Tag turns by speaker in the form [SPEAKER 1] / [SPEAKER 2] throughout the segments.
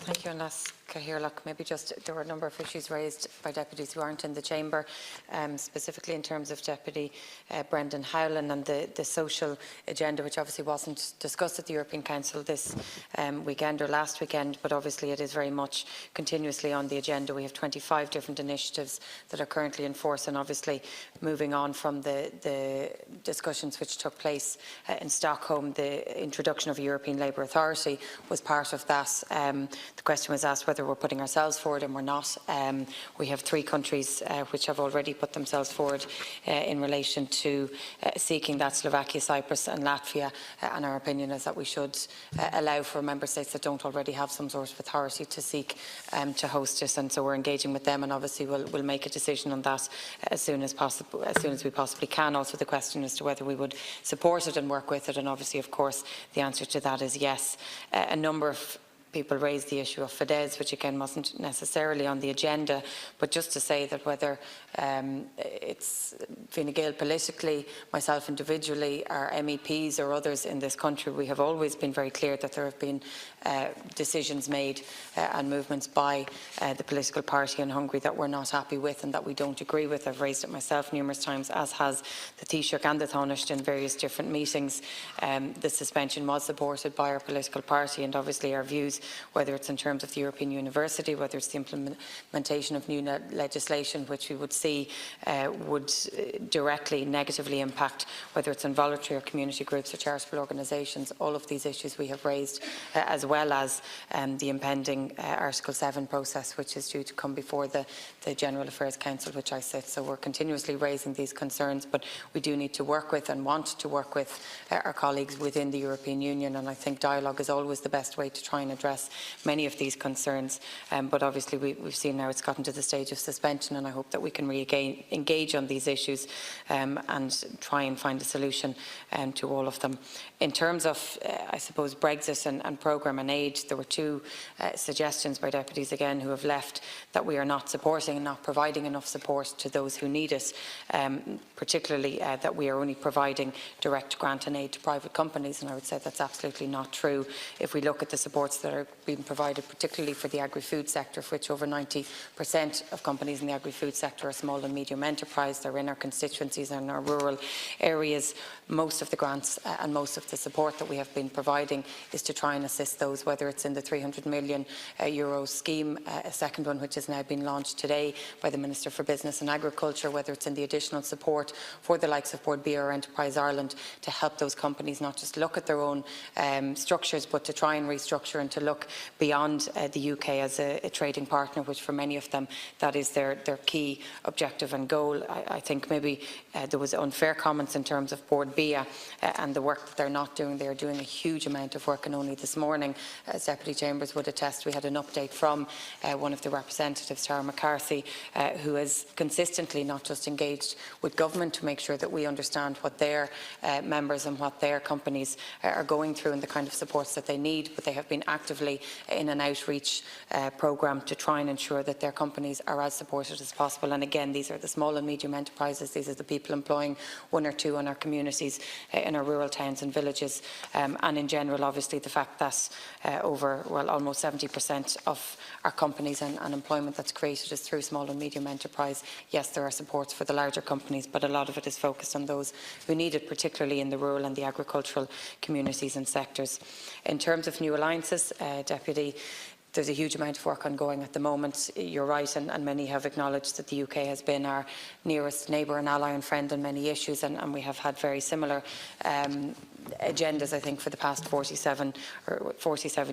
[SPEAKER 1] Thank you, Anas Cahirlock. Maybe just there were a number of issues raised by deputies who aren't in the chamber, specifically in terms of Deputy Brendan Howland and the social agenda, which obviously wasn't discussed at the European Council this weekend or last weekend, but obviously it is very much continuously on the agenda. We have 25 different initiatives that are currently in force, and obviously moving on from the discussions which took place in Stockholm, the introduction of a European Labour Authority was part of that. The question was asked whether we're putting ourselves forward, and we're not. We have 3 countries which have already put themselves forward in relation to seeking that: Slovakia, Cyprus and Latvia, and our opinion is that we should allow for member states that don't already have some sort of authority to seek to host us, and so we're engaging with them, and obviously we'll make a decision on that as soon as possible, as soon as we possibly can. Also the question as to whether we would support it and work with it, and obviously of course the answer to that is yes. A number of people raised the issue of Fidesz, which again wasn't necessarily on the agenda, but just to say that whether it's Fine Gael politically, myself individually, our MEPs or others in this country, we have always been very clear that there have been decisions made and movements by the political party in Hungary that we're not happy with and that we don't agree with. I've raised it myself numerous times, as has the Taoiseach and the Taoiseach in various different meetings. The suspension was supported by our political party, and obviously our views, whether it's in terms of the European University, whether it's the implementation of new legislation which we would see would directly negatively impact, whether it's in voluntary or community groups or charitable organisations. All of these issues we have raised, as well as the impending Article 7 process, which is due to come before the General Affairs Council, which I sit. So we're continuously raising these concerns, but we do need to work with and want to work with our colleagues within the European Union, and I think dialogue is always the best way to try and address many of these concerns. But obviously we've seen now it's gotten to the stage of suspension, and I hope that we can engage on these issues and try and find a solution to all of them. In terms of, I suppose, Brexit and programme and aid, there were 2 suggestions by deputies again who have left that we are not supporting and not providing enough support to those who need it, particularly that we are only providing direct grant and aid to private companies, and I would say that's absolutely not true. If we look at the supports that are being provided, particularly for the agri-food sector, for which over 90% of companies in the agri-food sector are small and medium enterprise, they're in our constituencies and our rural areas. Most of the grants and most of the support that we have been providing is to try and assist those, whether it's in the €300 million scheme, a second one which has now been launched today by the Minister for Business and Agriculture, whether it's in the additional support for the likes of Board B or Enterprise Ireland to help those companies not just look at their own structures, but to try and restructure and to look beyond the UK as a trading partner, which for many of them that is their key objective and goal. I think maybe there was unfair comments in terms of Board B and the work that they're not doing. They're doing a huge amount of work, and only this morning, as Deputy Chambers would attest, we had an update from one of the representatives, Tara McCarthy, who has consistently not just engaged with government to make sure that we understand what their members and what their companies are going through and the kind of supports that they need, but they have been actively in an outreach programme to try and ensure that their companies are as supported as possible. And again, these are the small and medium enterprises. These are the people employing 1 or 2 in our communities, in our rural towns and villages. And in general, obviously, the fact that almost 70% of our companies and employment that's created is through small and medium enterprise. Yes, there are supports for the larger companies, but a lot of it is focused on those who need it, particularly in the rural and the agricultural communities and sectors. In terms of new alliances, Deputy, there's a huge amount of work ongoing at the moment. You're right, and many have acknowledged that the UK has been our nearest neighbour and ally and friend on many issues, and we have had very similar agendas, I think, for the past 47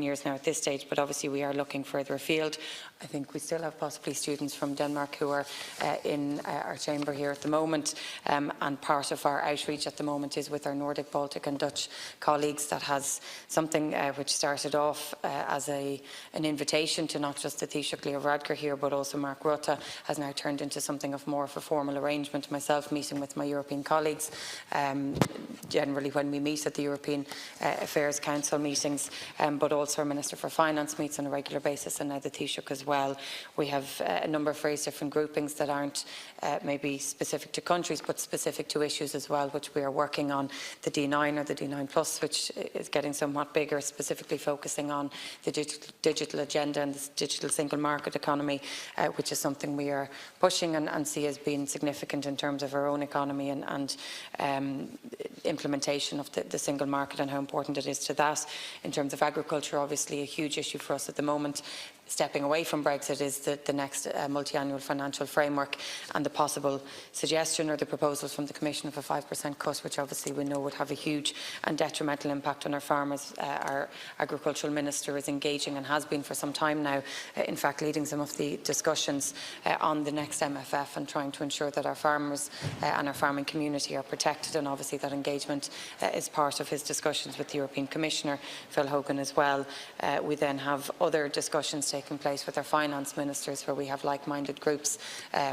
[SPEAKER 1] years now at this stage, but obviously we are looking further afield. I think we still have possibly students from Denmark who are in our chamber here at the moment, and part of our outreach at the moment is with our Nordic, Baltic and Dutch colleagues. That has something which started off as an invitation to not just the Taoiseach Leo Varadkar here, but also Mark Rutte, has now turned into something of more of a formal arrangement. Myself meeting with my European colleagues, generally when we meet meet at the European Affairs Council meetings, but also our Minister for Finance meets on a regular basis, and now the Taoiseach as well. We have a number of various different groupings that aren't maybe specific to countries, but specific to issues as well, which we are working on. The D9 or the D9 Plus, which is getting somewhat bigger, specifically focusing on the digital agenda and the digital single market economy, which is something we are pushing and see as being significant in terms of our own economy and implementation of the single market and how important it is to that. In terms of agriculture, obviously a huge issue for us at the moment. Stepping away from Brexit is the next multi-annual financial framework, and the possible suggestion or the proposal from the Commission of a 5% cut, which obviously we know would have a huge and detrimental impact on our farmers. Our Agricultural Minister is engaging and has been for some time now, in fact leading some of the discussions on the next MFF and trying to ensure that our farmers and our farming community are protected, and obviously that engagement is part of his discussions with the European Commissioner, Phil Hogan, as well. We then have other discussions taking place with our finance ministers, where we have like-minded groups,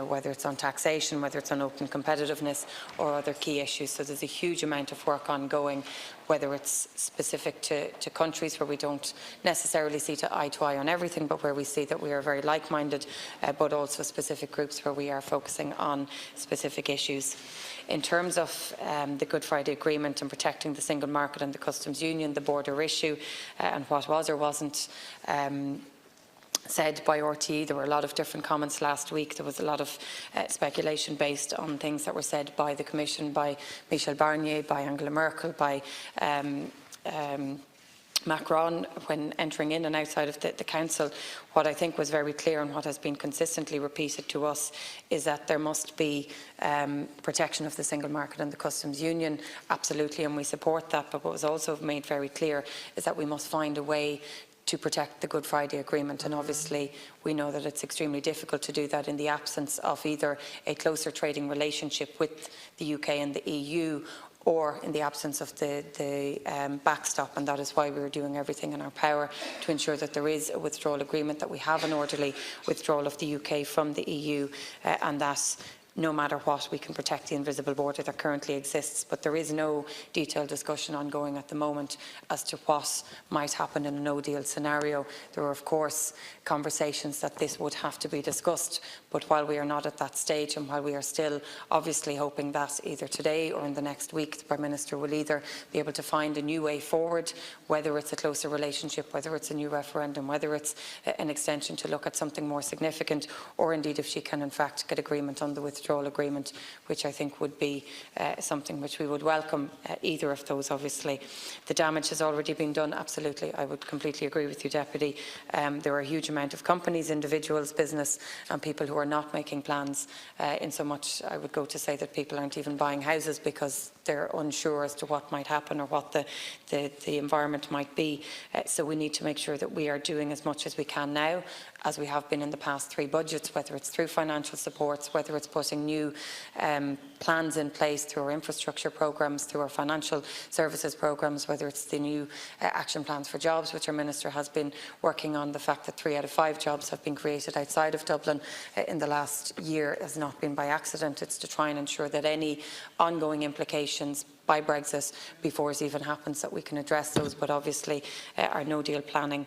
[SPEAKER 1] whether it's on taxation, whether it's on open competitiveness or other key issues. So there's a huge amount of work ongoing, whether it's specific to countries where we don't necessarily see eye to eye on everything, but where we see that we are very like-minded, but also specific groups where we are focusing on specific issues. In terms of the Good Friday Agreement and protecting the single market and the customs union, the border issue, and what was or wasn't said by RTE. There were a lot of different comments last week. There was a lot of speculation based on things that were said by the Commission, by Michel Barnier, by Angela Merkel, by Macron when entering in and outside of the Council. What I think was very clear and what has been consistently repeated to us is that there must be protection of the single market and the customs union, absolutely, and we support that. But what was also made very clear is that we must find a way to protect the Good Friday Agreement, and obviously we know that it's extremely difficult to do that in the absence of either a closer trading relationship with the UK and the EU, or in the absence of the backstop, and that is why we're doing everything in our power to ensure that there is a withdrawal agreement, that we have an orderly withdrawal of the UK from the EU, and that no matter what, we can protect the invisible border that currently exists. But there is no detailed discussion ongoing at the moment as to what might happen in a no-deal scenario. There are, of course, conversations that this would have to be discussed, but while we are not at that stage, and while we are still obviously hoping that either today or in the next week the Prime Minister will either be able to find a new way forward, whether it's a closer relationship, whether it's a new referendum, whether it's an extension to look at something more significant, or indeed if she can in fact get agreement on the withdrawal agreement, which I think would be something which we would welcome, either of those. Obviously the damage has already been done, absolutely, I would completely agree with you, Deputy. There are a huge amount of companies, individuals, business and people who are not making plans, in so much I would go to say that people aren't even buying houses because they're unsure as to what might happen or what the environment might be. So we need to make sure that we are doing as much as we can now, as we have been in the past 3 budgets, whether it's through financial supports, whether it's putting new plans in place through our infrastructure programmes, through our financial services programmes, whether it's the new action plans for jobs, which our Minister has been working on. The fact that 3 out of 5 jobs have been created outside of Dublin in the last year has not been by accident. It's to try and ensure that any ongoing implications by Brexit before it even happens, that we can address those. But obviously our no-deal planning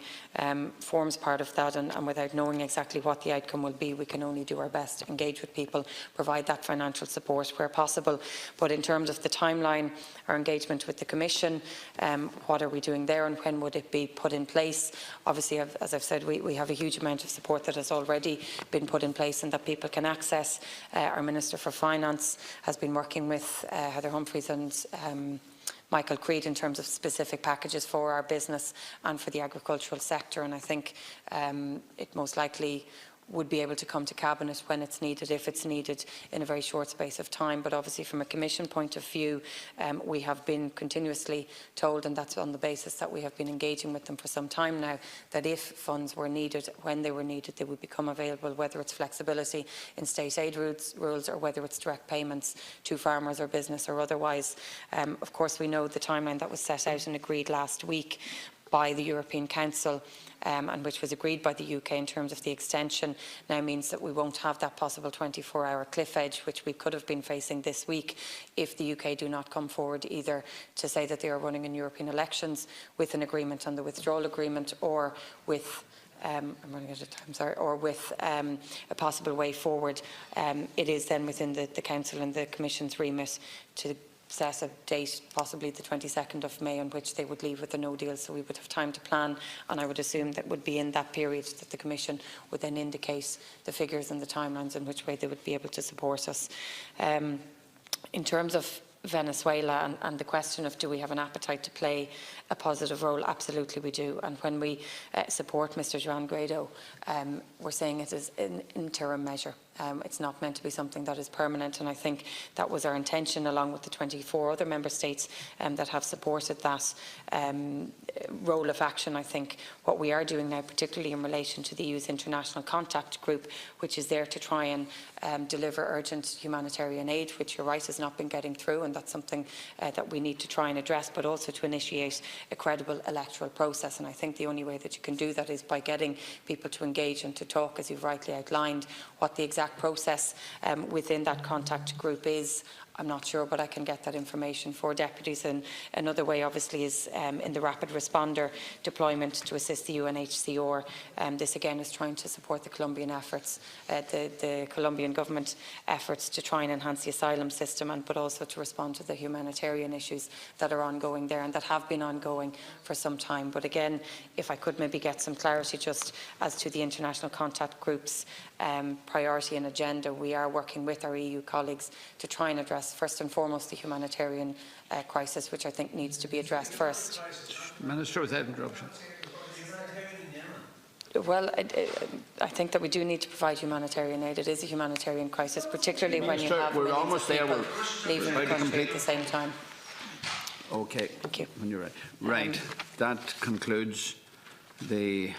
[SPEAKER 1] forms part of that, and without knowing exactly what the outcome will be, we can only do our best to engage with people, provide that financial support where possible. But in terms of the timeline, our engagement with the Commission, what are we doing there and when would it be put in place? Obviously, as I've said, we have a huge amount of support that has already been put in place and that people can access. Our Minister for Finance has been working with Heather Humphreys and Michael Creed in terms of specific packages for our business and for the agricultural sector, and I think it most likely would be able to come to Cabinet when it's needed, if it's needed, in a very short space of time. But obviously from a Commission point of view, we have been continuously told, and that's on the basis that we have been engaging with them for some time now, that if funds were needed, when they were needed, they would become available, whether it's flexibility in state aid rules or whether it's direct payments to farmers or business or otherwise. Of course, we know the timeline that was set out and agreed last week, by the European Council and which was agreed by the UK in terms of the extension, now means that we won't have that possible 24-hour cliff edge which we could have been facing this week if the UK do not come forward either to say that they are running in European elections with an agreement on the withdrawal agreement, or with I'm running out of time, sorry, or with a possible way forward. It is then within the Council and the Commission's remit to set a date, possibly the 22nd of May, on which they would leave with a no deal, so we would have time to plan, and I would assume that would be in that period that the Commission would then indicate the figures and the timelines in which way they would be able to support us. In terms of Venezuela and the question of do we have an appetite to play a positive role, absolutely we do. And when we support Mr. Juan Guaido, we're saying it is an interim measure. It's not meant to be something that is permanent, and I think that was our intention, along with the 24 other member states that have supported that role of action. I think what we are doing now, particularly in relation to the EU's international contact group, which is there to try and deliver urgent humanitarian aid, which you're right has not been getting through, and that's something that we need to try and address, but also to initiate a credible electoral process. And I think the only way that you can do that is by getting people to engage and to talk, as you've rightly outlined. What the exact process within that contact group is, I'm not sure, but I can get that information for deputies. And another way, obviously, is in the rapid responder deployment to assist the UNHCR. This again is trying to support the Colombian efforts, the Colombian government efforts to try and enhance the asylum system, but also to respond to the humanitarian issues that are ongoing there and that have been ongoing for some time. But again, if I could maybe get some clarity just as to the international contact group's priority and agenda, we are working with our EU colleagues to try and address first and foremost the humanitarian crisis, which I think needs to be addressed first.
[SPEAKER 2] Minister, without interruption.
[SPEAKER 1] Well, I think that we do need to provide humanitarian aid. It is a humanitarian crisis, particularly
[SPEAKER 2] Minister,
[SPEAKER 1] when you have millions of people leaving the country at the same time.
[SPEAKER 2] Okay.
[SPEAKER 1] Thank you.
[SPEAKER 2] When you're right. Right. That concludes the...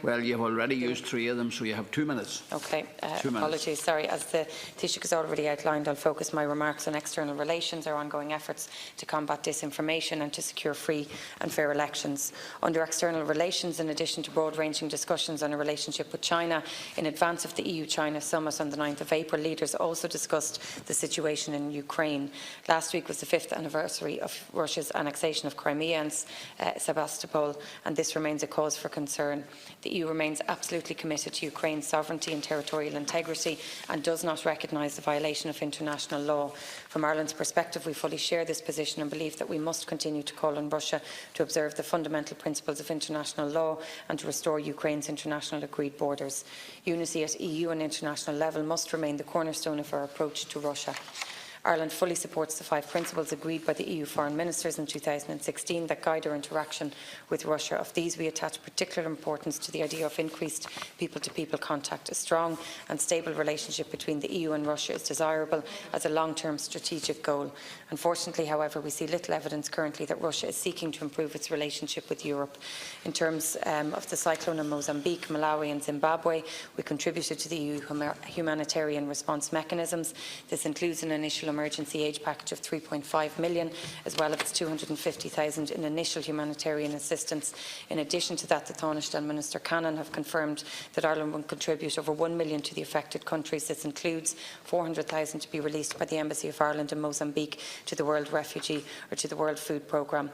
[SPEAKER 2] Well, you've already used 3 of them, so you have 2 minutes.
[SPEAKER 1] Okay,
[SPEAKER 2] 2 minutes.
[SPEAKER 1] Apologies. Sorry, as the Taoiseach has already outlined, I'll focus my remarks on external relations, our ongoing efforts to combat disinformation and to secure free and fair elections. Under external relations, in addition to broad-ranging discussions on a relationship with China, in advance of the EU-China summit on the 9th of April, leaders also discussed the situation in Ukraine. Last week was the 5th anniversary of Russia's annexation of Crimea and Sevastopol, and this remains a cause for concern. The EU remains absolutely committed to Ukraine's sovereignty and territorial integrity and does not recognise the violation of international law. From Ireland's perspective, we fully share this position and believe that we must continue to call on Russia to observe the fundamental principles of international law and to restore Ukraine's international agreed borders. Unity at EU and international level must remain the cornerstone of our approach to Russia. Ireland fully supports the 5 principles agreed by the EU foreign ministers in 2016 that guide our interaction with Russia. Of these, we attach particular importance to the idea of increased people-to-people contact. A strong and stable relationship between the EU and Russia is desirable as a long-term strategic goal. Unfortunately, however, we see little evidence currently that Russia is seeking to improve its relationship with Europe. In terms of the cyclone in Mozambique, Malawi and Zimbabwe, we contributed to the EU humanitarian response mechanisms. This includes an initial emergency aid package of 3.5 million, as well as 250,000 in initial humanitarian assistance. In addition to that, the Taoiseach and Minister Cannon have confirmed that Ireland will contribute over 1 million to the affected countries. This includes 400,000 to be released by the Embassy of Ireland in Mozambique to the World Refugee or to the World Food Programme.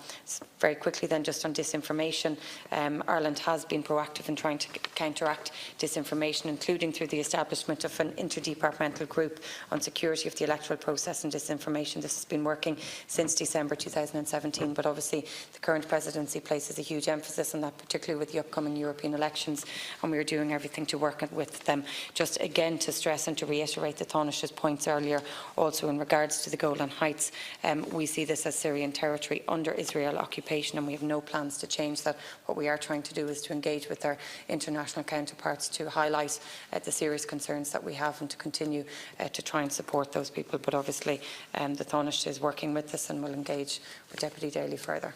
[SPEAKER 1] Very quickly then, just on disinformation, Ireland has been proactive in trying to counteract disinformation, including through the establishment of an interdepartmental group on security of the electoral process and disinformation. This has been working since December 2017, but obviously the current presidency places a huge emphasis on that, particularly with the upcoming European elections, and we are doing everything to work with them. Just again to stress and to reiterate the Taoiseach's points earlier, also in regards to the Golan Heights, we see this as Syrian territory under Israel occupation, and we have no plans to change that. What we are trying to do is to engage with our international counterparts to highlight the serious concerns that we have and to continue to try and support those people. But obviously the Taoiseach is working with this and will engage with Deputy Daly further.